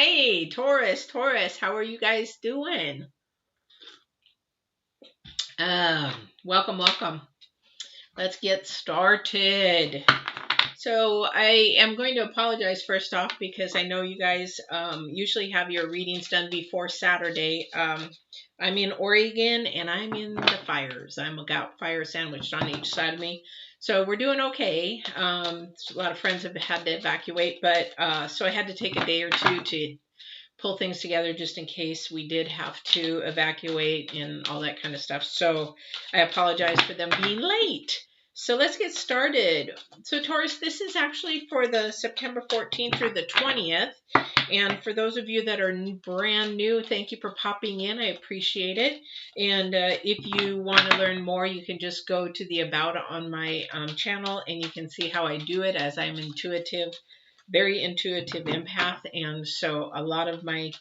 Hi, Taurus, how are you guys doing? Welcome. Let's get started. So I am going to apologize first off because I know you guys usually have your readings done before Saturday. I'm in Oregon and I'm in the fires. I'm got fire sandwiched on each side of me. So we're doing okay. A lot of friends have had to evacuate, but so I had to take a day or two to pull things together just in case we did have to evacuate and all that kind of stuff. So I apologize for them being late. So let's get started. So Taurus, this is actually for the September 14th through the 20th. And for those of you that are brand new, thank you for popping in. I appreciate it. And if you want to learn more, you can just go to the About on my channel and you can see how I do it, as I'm intuitive, very intuitive empath. And so a lot of my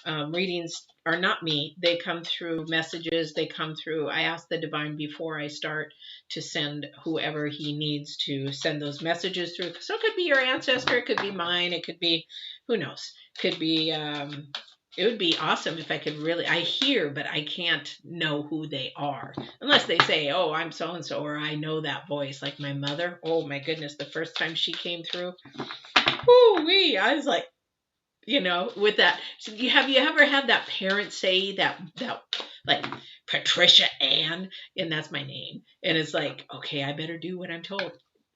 readings are not me. They come through messages. They come through, I ask the divine before I start to send whoever he needs to send those messages through. So it could be your ancestor. It could be mine. It could be, who knows? Could be, it would be awesome if I could really, I hear, but I can't know who they are. Unless they say, oh, I'm so-and-so, or I know that voice, like my mother. Oh my goodness, the first time she came through, whoo-wee, I was like, with that. So have you ever had that parent say that like Patricia Ann, and that's my name, and it's like, okay, I better do what I'm told.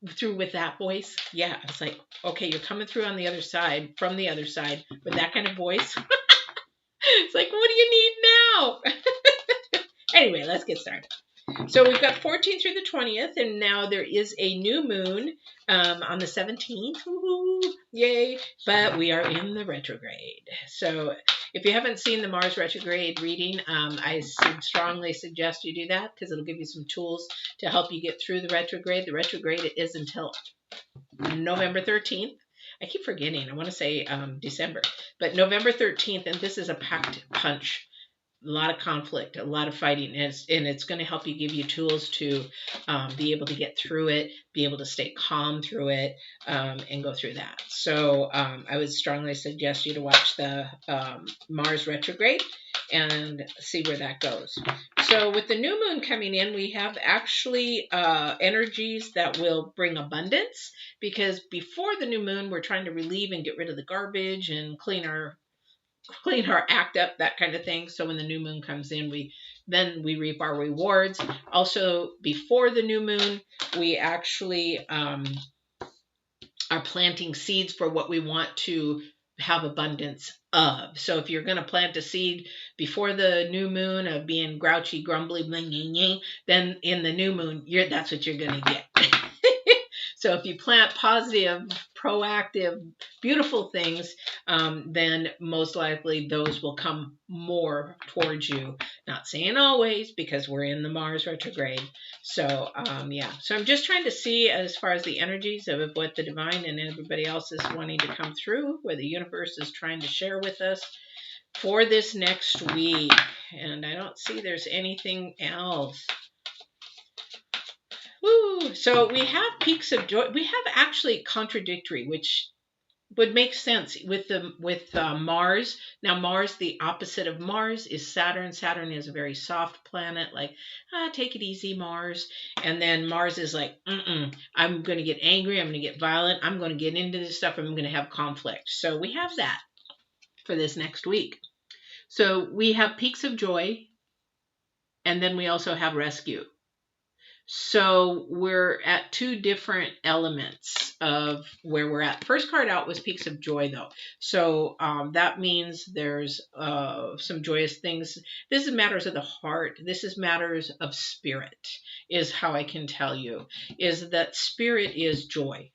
Through with that voice, yeah, it's like, okay, you're coming through on the other side, from the other side, with that kind of voice. It's like, what do you need now? Anyway, let's get started. So we've got 14th through the 20th, and now there is a new moon on the 17th. Woo-hoo, yay! But we are in the retrograde. So if you haven't seen the Mars retrograde reading, I strongly suggest you do that because it'll give you some tools to help you get through the retrograde. The retrograde is until November 13th. I keep forgetting. I want to say December, but November 13th, and this is a packed punch. A lot of conflict, a lot of fighting, and it's going to help you, give you tools to be able to get through it, be able to stay calm through it, and go through that. So I would strongly suggest you to watch the Mars retrograde and see where that goes. So with the new moon coming in, we have actually energies that will bring abundance, because before the new moon, we're trying to relieve and get rid of the garbage and clean our act up, that kind of thing. So when the new moon comes in, we reap our rewards. Also, before the new moon, we actually are planting seeds for what we want to have abundance of. So if you're going to plant a seed before the new moon of being grouchy, grumbly, then in the new moon, that's what you're going to get. So if you plant positive, proactive, beautiful things, then most likely those will come more towards you. Not saying always, because we're in the Mars retrograde. So yeah. So I'm just trying to see, as far as the energies of what the divine and everybody else is wanting to come through, where the universe is trying to share with us for this next week. And I don't see there's anything else. Woo. So we have peaks of joy. We have actually contradictory, which would make sense with Mars. Now Mars, the opposite of Mars is Saturn. Saturn is a very soft planet, like, take it easy, Mars. And then Mars is like, I'm going to get angry. I'm going to get violent. I'm going to get into this stuff. I'm going to have conflict. So we have that for this next week. So we have peaks of joy, and then we also have rescue. So we're at two different elements of where we're at. First card out was Peaks of Joy, though. So that means there's some joyous things. This is matters of the heart. This is matters of spirit, is how I can tell you, is that spirit is joy.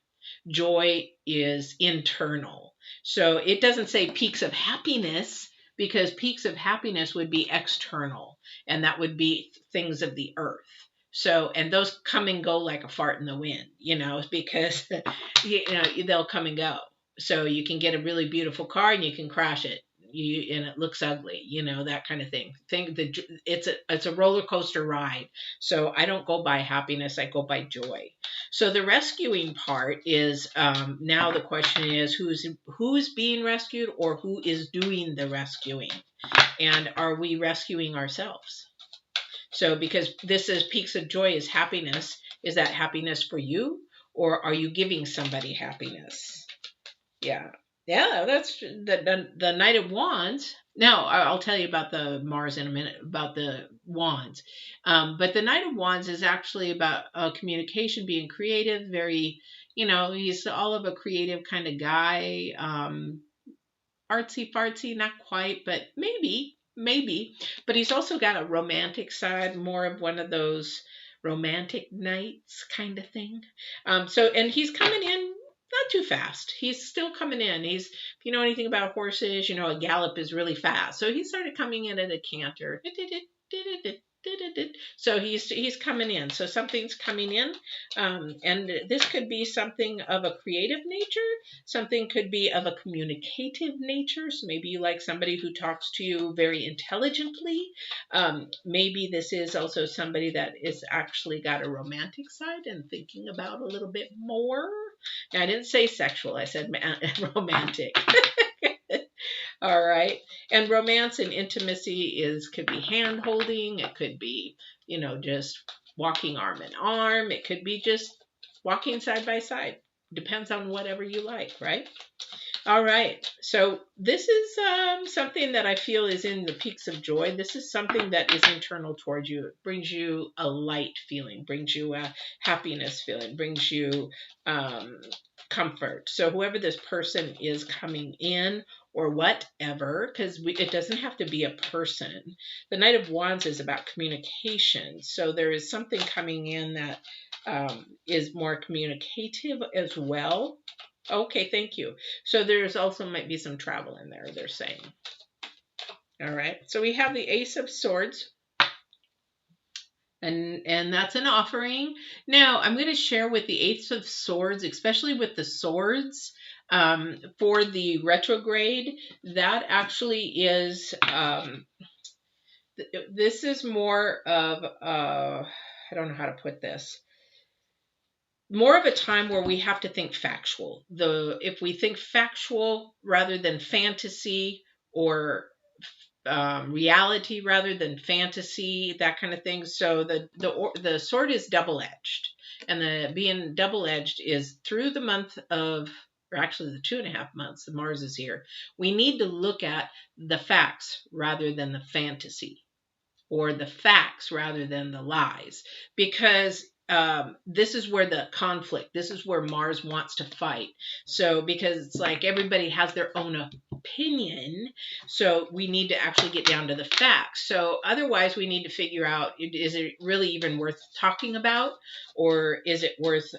Joy is internal. So it doesn't say peaks of happiness, because peaks of happiness would be external, and that would be things of the earth. So, and those come and go like a fart in the wind, because, they'll come and go. So you can get a really beautiful car and you can crash it, and it looks ugly, that kind of thing. It's a roller coaster ride. So I don't go by happiness. I go by joy. So the rescuing part is now the question is who's being rescued or who is doing the rescuing, and are we rescuing ourselves? So because this is peaks of joy is happiness, is that happiness for you or are you giving somebody happiness? Yeah. Yeah, that's the Knight of Wands. Now, I'll tell you about the Mars in a minute, about the Wands. But the Knight of Wands is actually about communication, being creative, very, he's all of a creative kind of guy. Artsy fartsy, not quite, but maybe. But he's also got a romantic side, more of one of those romantic knights kind of thing. And he's coming in not too fast. He's still coming in. If you know anything about horses, a gallop is really fast. So he started coming in at a canter. So he's coming in. So something's coming in, and this could be something of a creative nature. Something could be of a communicative nature. So maybe you like somebody who talks to you very intelligently. Maybe this is also somebody that is actually got a romantic side and thinking about a little bit more. I didn't say sexual. I said romantic. All right. And romance and intimacy could be hand holding. It could be, just walking arm in arm. It could be just walking side by side. Depends on whatever you like, right? All right. So this is something that I feel is in the peaks of joy. This is something that is internal towards you. It brings you a light feeling, brings you a happiness feeling, brings you comfort. So whoever this person is coming in or whatever, because it doesn't have to be a person. The Knight of Wands is about communication. So there is something coming in that is more communicative as well. Okay, thank you. So there's also might be some travel in there, they're saying. All right. So we have the Ace of Swords. And that's an offering. Now, I'm going to share with the Ace of Swords, especially with the swords, for the retrograde. That actually is, this is more of, I don't know how to put this. More of a time where we have to think factual. If we think factual rather than fantasy, or reality rather than fantasy, that kind of thing. So the sword is double-edged, and the being double-edged is through the month of, or actually the 2.5 months that Mars is here. We need to look at the facts rather than the fantasy, or the facts rather than the lies, because this is where the conflict, this is where Mars wants to fight. So because it's like everybody has their own opinion, so we need to actually get down to the facts. So otherwise we need to figure out, is it really even worth talking about, or is it worth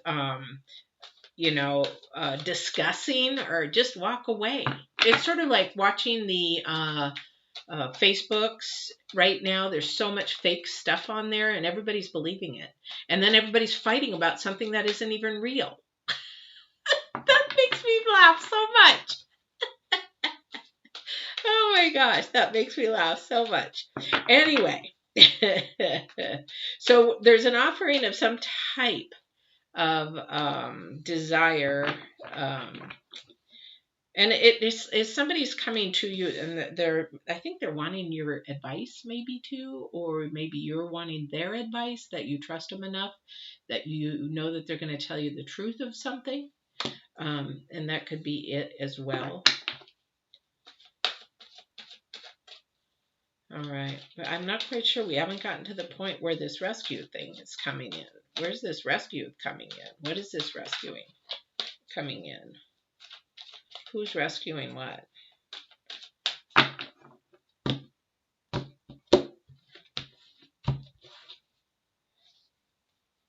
discussing, or just walk away? It's sort of like watching the Facebooks right now. There's so much fake stuff on there and everybody's believing it. And then everybody's fighting about something that isn't even real. That makes me laugh so much. Oh my gosh, that makes me laugh so much. Anyway, so there's an offering of some type of desire. And it is somebody's coming to you, and I think they're wanting your advice maybe too, or maybe you're wanting their advice, that you trust them enough that you know that they're going to tell you the truth of something. And that could be it as well. All right. But I'm not quite sure. We haven't gotten to the point where this rescue thing is coming in. Where's this rescue coming in? What is this rescuing coming in? Who's rescuing what?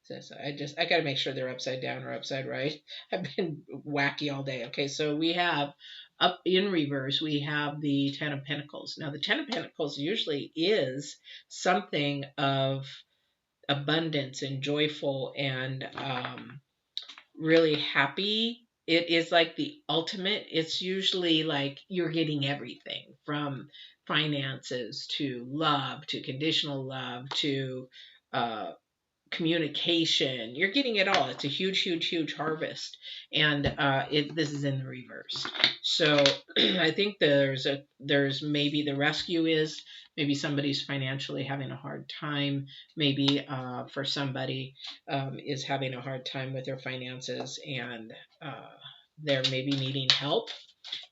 So I got to make sure they're upside down or upside right. I've been wacky all day. Okay, so we have up in reverse, we have the Ten of Pentacles. Now the Ten of Pentacles usually is something of abundance and joyful and really happy. It is like the ultimate. It's usually like you're getting everything from finances to love to conditional love to communication. You're getting it all. It's a huge, huge, huge harvest. And this is in the reverse. So I think there's maybe the rescue is maybe somebody's financially having a hard time. Maybe for somebody is having a hard time with their finances, and they're maybe needing help,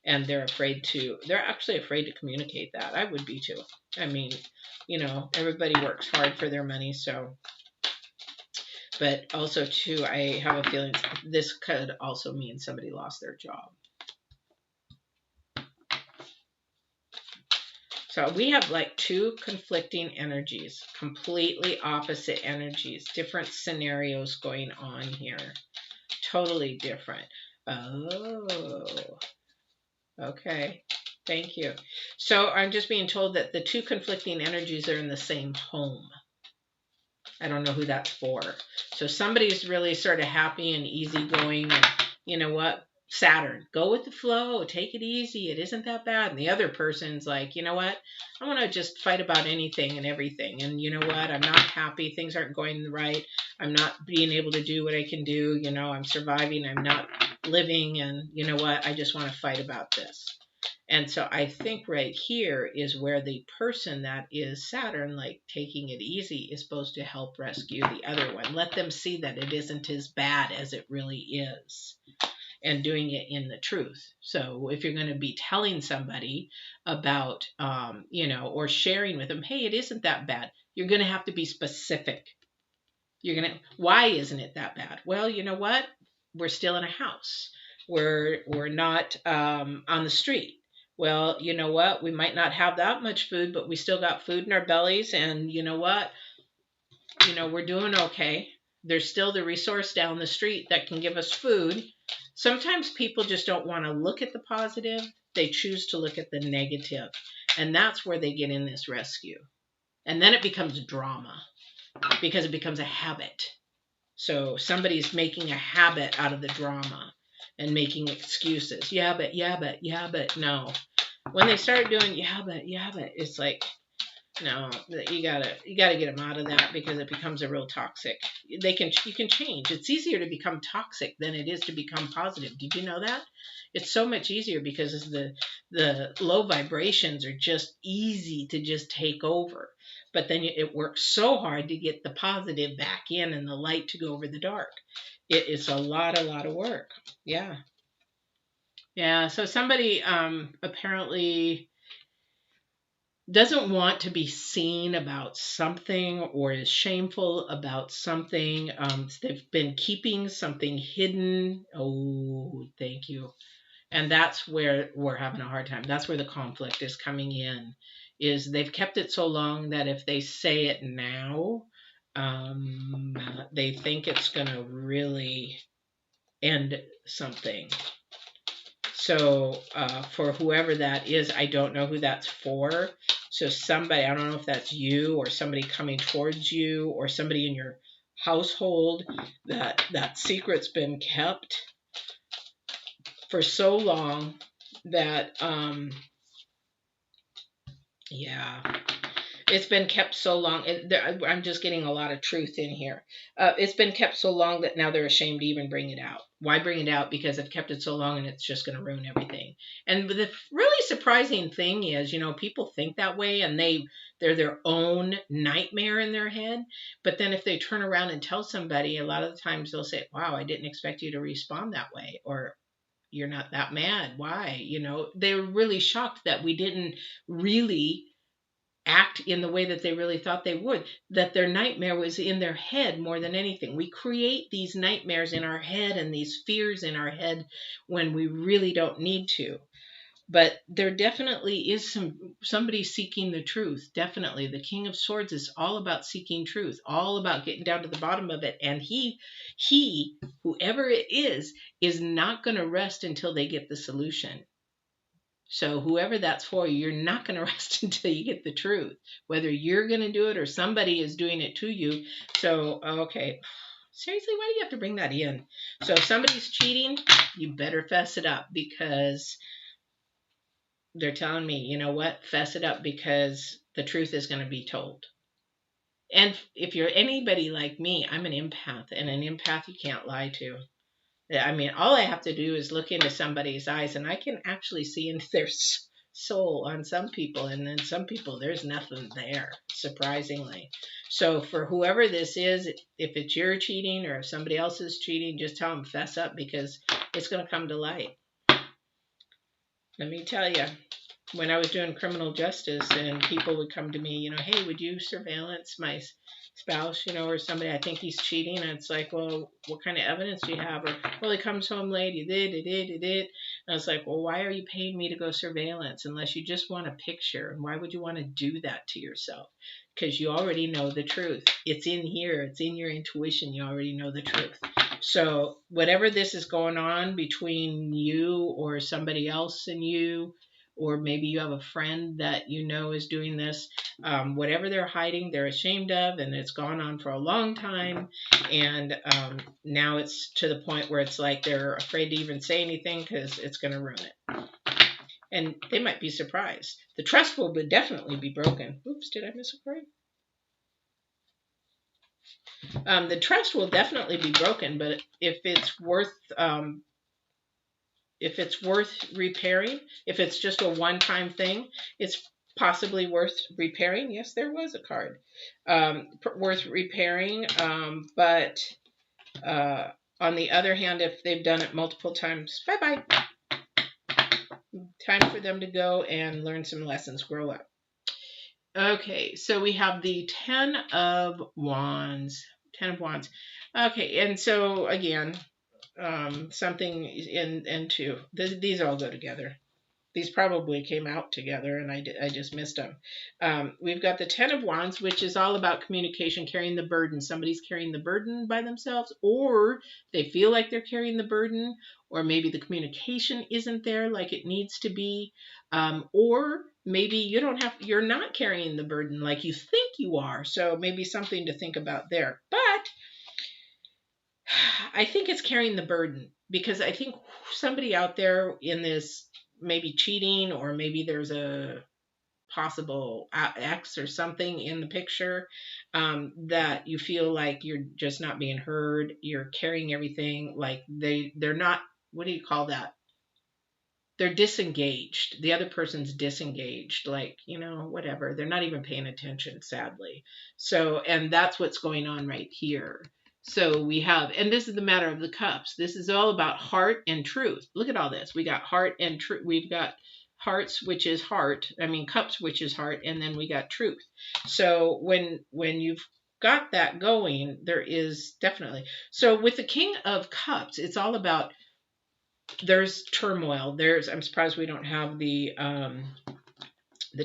and they're actually afraid to communicate that. I would be too. I mean, everybody works hard for their money, so. But also too, I have a feeling this could also mean somebody lost their job. So we have like two conflicting energies, completely opposite energies, different scenarios going on here. Totally different. Oh, okay. Thank you. So I'm just being told that the two conflicting energies are in the same home. I don't know who that's for. So somebody's really sort of happy and easygoing, and you know what? Saturn, go with the flow, take it easy, it isn't that bad. And the other person's like, you know what? I want to just fight about anything and everything. And you know what? I'm not happy. Things aren't going right. I'm not being able to do what I can do. I'm surviving. I'm not living. And you know what? I just want to fight about this. And so I think right here is where the person that is Saturn, like taking it easy, is supposed to help rescue the other one. Let them see that it isn't as bad as it really is, and doing it in the truth. So if you're going to be telling somebody about, or sharing with them, hey, it isn't that bad, you're going to have to be specific. Why isn't it that bad? Well, you know what? We're still in a house. We're not on the street. Well, you know what? We might not have that much food, but we still got food in our bellies. And you know what? We're doing okay. There's still the resource down the street that can give us food. Sometimes people just don't want to look at the positive. They choose to look at the negative. And that's where they get in this rescue. And then it becomes drama because it becomes a habit. So somebody's making a habit out of the drama and making excuses. Yeah, but, no. When they start doing yeah, but, it's like, no, you gotta get them out of that, because it becomes a real toxic. You can change. It's easier to become toxic than it is to become positive. Did you know that? It's so much easier because the low vibrations are just easy to just take over. But then it works so hard to get the positive back in and the light to go over the dark. It's a lot of work. Yeah. Yeah. So somebody apparently doesn't want to be seen about something, or is shameful about something. They've been keeping something hidden. Oh, thank you. And that's where we're having a hard time. That's where the conflict is coming in, is they've kept it so long that if they say it now, they think it's going to really end something. So for whoever that is, I don't know who that's for. So somebody, I don't know if that's you or somebody coming towards you or somebody in your household, that secret's been kept for so long that, yeah, it's been kept so long. I'm just getting a lot of truth in here. It's been kept so long that now they're ashamed to even bring it out. Why bring it out? Because they've kept it so long and it's just going to ruin everything. And the really surprising thing is, people think that way, and they're their own nightmare in their head. But then if they turn around and tell somebody, a lot of the times they'll say, wow, I didn't expect you to respond that way. Or you're not that mad. Why? They were really shocked that we didn't really act in the way that they really thought they would, that their nightmare was in their head more than anything. We create these nightmares in our head and these fears in our head when we really don't need to. But there definitely is somebody seeking the truth. Definitely. The King of Swords is all about seeking truth, all about getting down to the bottom of it. And he, whoever it is not going to rest until they get the solution. So whoever that's for, you're not going to rest until you get the truth, whether you're going to do it or somebody is doing it to you. So, okay, seriously, why do you have to bring that in? So if somebody's cheating, you better fess it up, because they're telling me, you know what, fess it up, because the truth is going to be told. And if you're anybody like me, I'm an empath, and an empath you can't lie to. I mean, all I have to do is look into somebody's eyes, and I can actually see into their soul on some people, and then some people, there's nothing there, surprisingly. So for whoever this is, if it's you're cheating or if somebody else is cheating, just tell them fess up, because it's going to come to light. Let me tell you, when I was doing criminal justice and people would come to me, you know, hey, would you surveillance my spouse, you know, or somebody, I think he's cheating. And it's like, well, what kind of evidence do you have? Or, well, he comes home late, he did. And I was like, well, why are you paying me to go surveillance unless you just want a picture? And why would you want to do that to yourself? Because you already know the truth. It's in here. It's in your intuition. You already know the truth. So whatever this is going on between you or somebody else and you, or maybe you have a friend that you know is doing this, whatever they're hiding, they're ashamed of, and it's gone on for a long time. And now it's to the point where it's like they're afraid to even say anything because it's going to ruin it. And they might be surprised. The trust will definitely be broken. Oops, did I miss a card? The trust will definitely be broken, but if it's worth repairing, if it's just a one-time thing, it's possibly worth repairing. Yes, there was a card worth repairing, but on the other hand, if they've done it multiple times, bye-bye. Time for them to go and learn some lessons, grow up. Okay, so we have the 10 of Wands. 10 of Wands. Okay, and so again, something in two. These all go together. These probably came out together, and I just missed them. We've got the 10 of Wands, which is all about communication, carrying the burden. Somebody's carrying the burden by themselves, or they feel like they're carrying the burden, or maybe the communication isn't there like it needs to be, or maybe you're not carrying the burden like you think you are. So maybe something to think about there. But I think it's carrying the burden, because I think somebody out there in this maybe cheating, or maybe there's a possible ex or something in the picture, that you feel like you're just not being heard. You're carrying everything like they're not, what do you call that? They're disengaged. The other person's disengaged, like, you know, whatever. They're not even paying attention, sadly. So, and that's what's going on right here. So we have, and this is the Matter of the Cups. This is all about heart and truth. Look at all this. We got heart and truth. We've got hearts, which is heart. I mean, cups, which is heart. And then we got truth. So when you've got that going, there is definitely. So with the King of Cups, it's all about, there's turmoil. I'm surprised we don't have the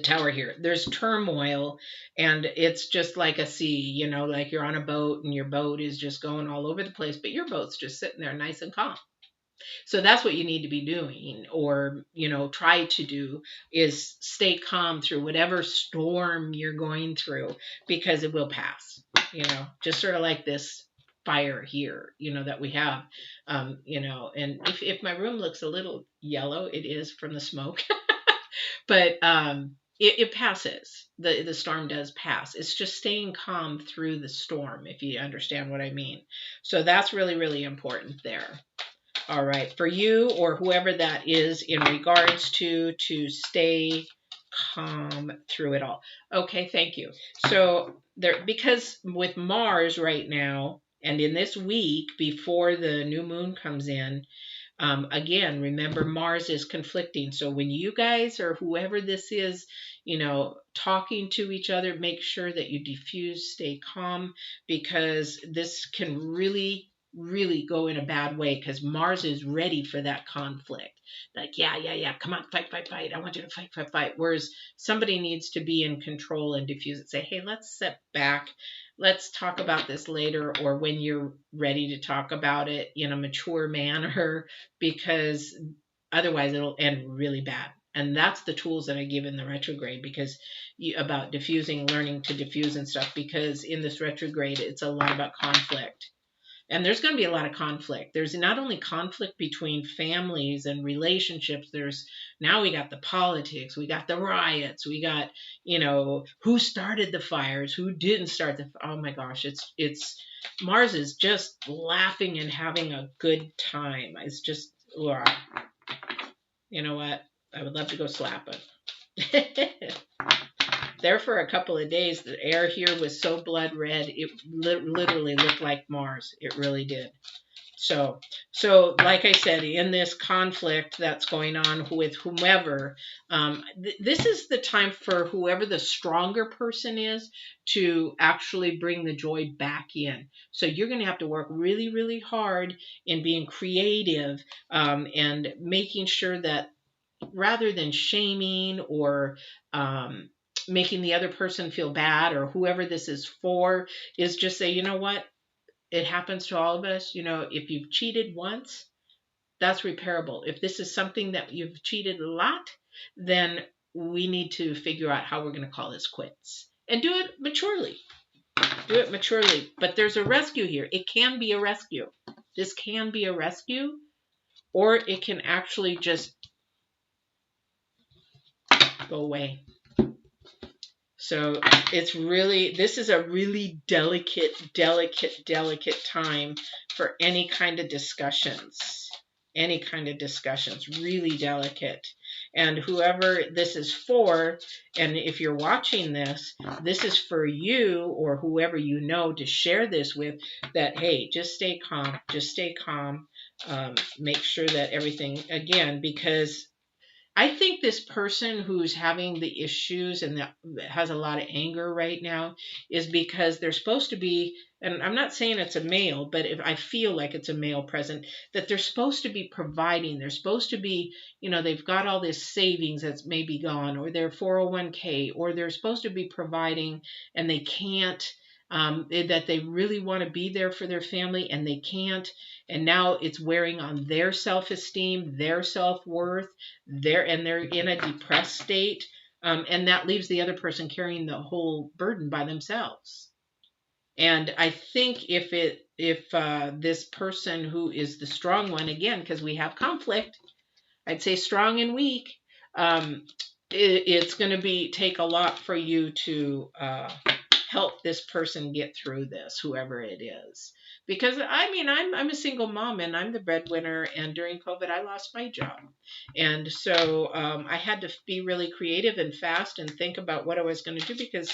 Tower here. There's turmoil, and it's just like a sea, you know, like you're on a boat and your boat is just going all over the place, but your boat's just sitting there nice and calm. So that's what you need to be doing, or, you know, try to do, is stay calm through whatever storm you're going through, because it will pass, you know, just sort of like this fire here, you know, that we have, you know, and if my room looks a little yellow, it is from the smoke. But it passes. The storm does pass. It's just staying calm through the storm, if you understand what I mean. So that's really, really important there. All right, for you or whoever that is in regards to stay calm through it all. Okay, thank you. So there, because with Mars right now, and in this week before the new moon comes in, again, remember, Mars is conflicting. So when you guys or whoever this is, you know, talking to each other, make sure that you diffuse, stay calm, because this can really go in a bad way, because Mars is ready for that conflict. Like, yeah, come on, fight. I want you to fight. Whereas somebody needs to be in control and diffuse it. Say, hey, let's step back. Let's talk about this later, or when you're ready to talk about it in a mature manner, because otherwise it'll end really bad. And that's the tools that I give in the retrograde, because about diffusing, learning to diffuse and stuff, because in this retrograde, it's a lot about conflict. And there's going to be a lot of conflict. There's not only conflict between families and relationships, now we got the politics, we got the riots, we got, who started the fires, who didn't start oh my gosh, it's Mars is just laughing and having a good time. It's just, wow. You know what? I would love to go slap it. There for a couple of days, the air here was so blood red, it literally looked like Mars. It really did. So like I said, in this conflict that's going on with whomever, this is the time for whoever the stronger person is to actually bring the joy back in. So you're going to have to work really, really hard in being creative, and making sure that rather than shaming or making the other person feel bad, or whoever this is for, is just say, you know what? It happens to all of us. If you've cheated once, that's repairable. If this is something that you've cheated a lot, then we need to figure out how we're going to call this quits and do it maturely. Do it maturely. But there's a rescue here. It can be a rescue. This can be a rescue, or it can actually just go away. So this is a really delicate time for any kind of discussions. Really delicate. And whoever this is for, and if you're watching this, this is for you or whoever to share this with, that, hey, just stay calm. Make sure that everything, again, because I think this person who's having the issues and that has a lot of anger right now is because they're supposed to be, and I'm not saying it's a male, but if I feel like it's a male present, that they're supposed to be providing. They're supposed to be, they've got all this savings that's maybe gone, or their 401k, or they're supposed to be providing and they can't, that they really want to be there for their family and they can't. And now it's wearing on their self-esteem, their self-worth, they're in a depressed state. And that leaves the other person carrying the whole burden by themselves. And I think if this person who is the strong one, again, because we have conflict, I'd say strong and weak, it's going to take a lot for you to help this person get through this, whoever it is. Because I'm a single mom and I'm the breadwinner, and during COVID I lost my job, and so I had to be really creative and fast and think about what I was going to do, because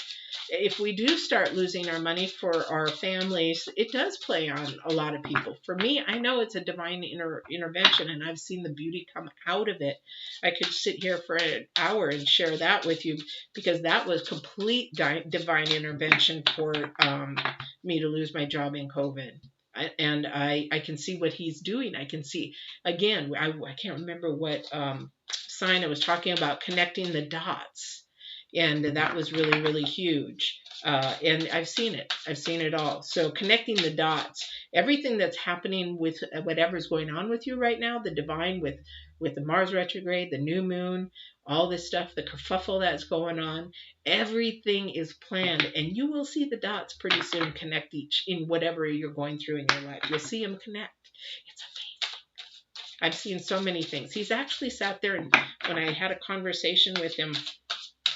if we do start losing our money for our families, it does play on a lot of people. For me, I know it's a divine intervention, and I've seen the beauty come out of it. I could sit here for an hour and share that with you, because that was complete divine intervention for me to lose my job in COVID. And I can see what he's doing. I can see, again, I can't remember what sign I was talking about, connecting the dots. And that was really, really huge. And I've seen it all. So connecting the dots, everything that's happening with whatever's going on with you right now, the divine with the Mars retrograde, the new moon, all this stuff, the kerfuffle that's going on, everything is planned, and you will see the dots pretty soon connect each in whatever you're going through in your life. You'll see them connect. It's amazing. I've seen so many things. He's actually sat there, and when I had a conversation with him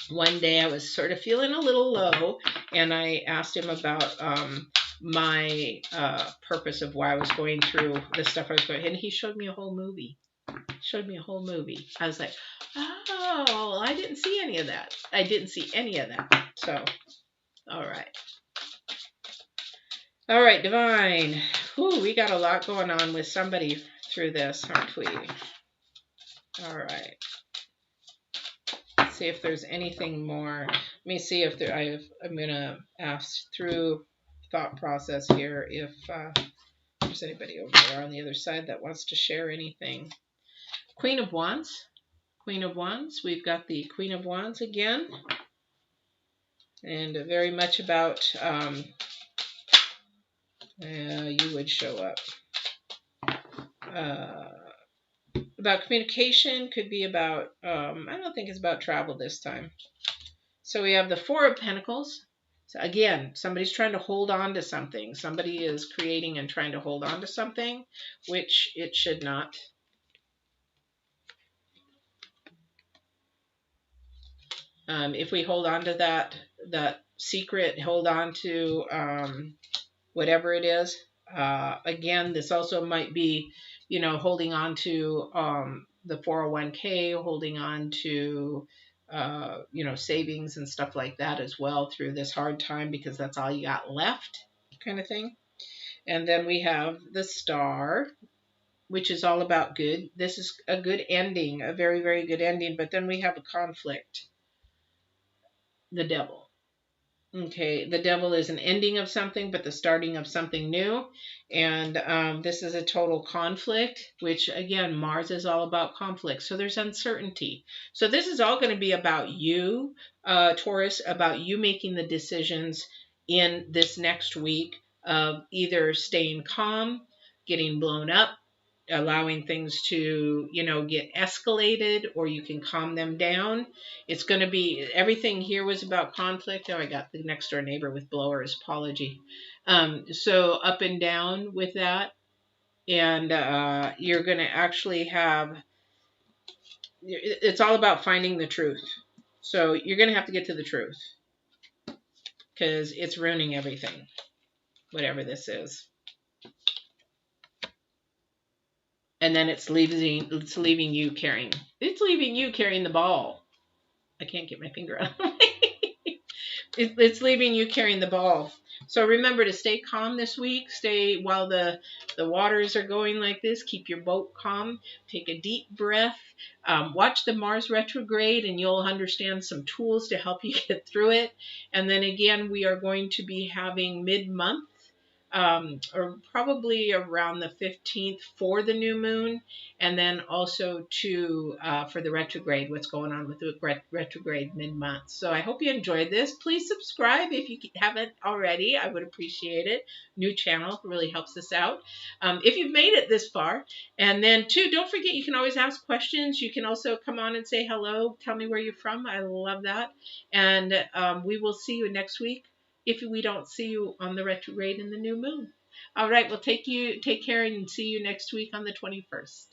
one day, I was sort of feeling a little low, and I asked him about my purpose of why I was going through the stuff I was going, and he showed me a whole movie. I was like, oh, I didn't see any of that. So, all right, divine. Whew, we got a lot going on with somebody through this, aren't we? All right. Let's see if there's anything more. Let me see if I'm going to ask through thought process here if there's anybody over there on the other side that wants to share anything. Queen of Wands. We've got the Queen of Wands again. And very much about, you would show up. About communication, could be about, I don't think it's about travel this time. So we have the Four of Pentacles. So again, somebody's trying to hold on to something. Somebody is creating and trying to hold on to something, which it should not. If we hold on to that secret, hold on to whatever it is. Again, this also might be, holding on to the 401k, holding on to, savings and stuff like that as well through this hard time because that's all you got left, kind of thing. And then we have the Star, which is all about good. This is a good ending, a very, very good ending. But then we have a conflict, the Devil. Okay, the Devil is an ending of something, but the starting of something new. And this is a total conflict, which again, Mars is all about conflict. So there's uncertainty. So this is all going to be about you, Taurus, about you making the decisions in this next week of either staying calm, getting blown up, allowing things to, get escalated, or you can calm them down. It's going to be, everything here was about conflict. Oh, I got the next door neighbor with blowers. Apology. So up and down with that. And you're going to actually have, it's all about finding the truth. So you're going to have to get to the truth because it's ruining everything, whatever this is. And then it's leaving you carrying the ball. I can't get my finger out. It's leaving you carrying the ball. So remember to stay calm this week. Stay while the waters are going like this. Keep your boat calm. Take a deep breath. Watch the Mars retrograde and you'll understand some tools to help you get through it. And then again, we are going to be having mid-month, or probably around the 15th for the new moon, and then also for the retrograde, what's going on with the retrograde mid-month. So I hope you enjoyed this. Please subscribe if you haven't already. I would appreciate it. New channel really helps us out. If you've made it this far. And then don't forget, you can always ask questions. You can also come on and say hello. Tell me where you're from. I love that. And we will see you next week, if we don't see you on the retrograde and the new moon. All right, well, take care and see you next week on the 21st.